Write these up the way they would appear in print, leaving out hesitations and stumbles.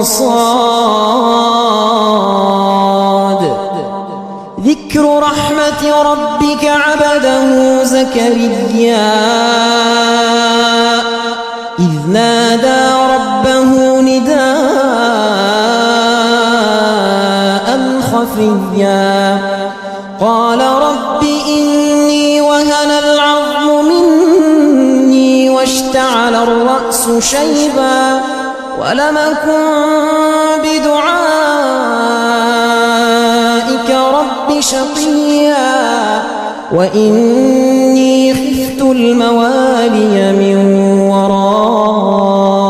صاد. ذكر رحمة ربك عبده زكريا إذ نادى ربه نداء خفيا قال رب إني وهن العظم مني واشتعل الرأس شيبا ولم أكن بدعائك رب شقيا وإني خفت الموالي من ورائي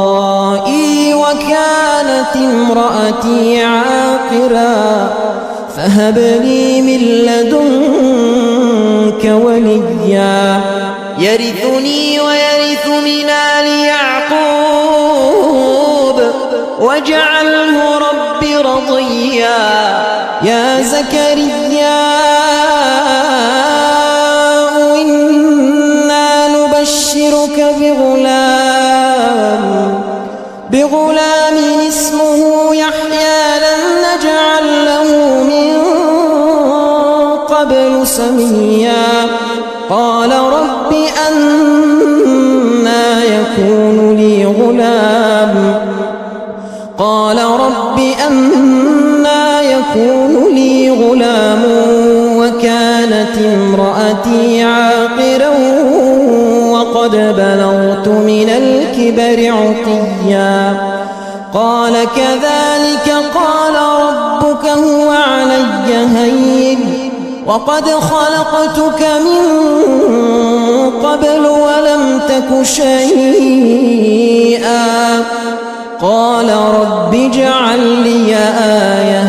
وكانت امرأتي عاقرا فهب لي من لدنك وليا يرثني ويرث من آل يعقوب واجعله رب رضيا يا زكريا إنا نبشرك بغلام اسمه يحيى لم نجعل له من قبل سميا قال رب أنى يكون لي غلام وكانت امرأتي عاقرا وقد بلغت من الكبر عتيا قال كذلك قال ربك هو علي هين وقد خلقتك من قبل ولم تك شيئا قال رب اجعل لي آية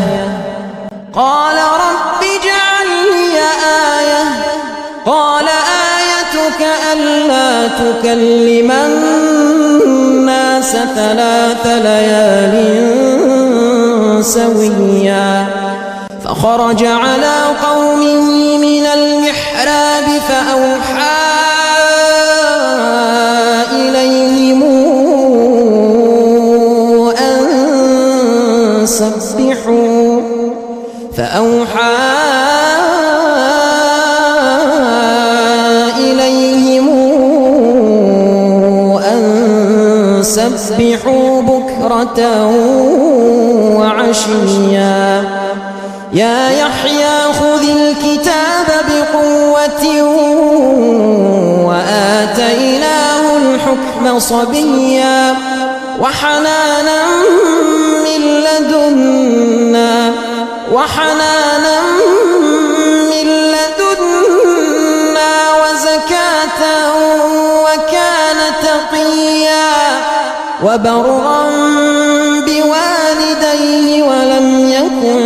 قال آيتك ألا تكلم الناس 3 ليال سويا فخرج على قومه من المحراب فأوحى إليهم أن سبحوا بكرة وعشيا يا يحيى خذ الكتاب بقوة وآتيناه الحكم صبيا وحنانا من لدنا وزكاة وكان تقيا وبرا بوالديه ولم يكن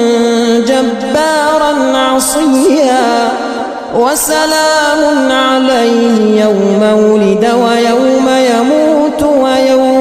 جبارا عصيا وسلام عليه يوم ولد ويوم يموت ويوم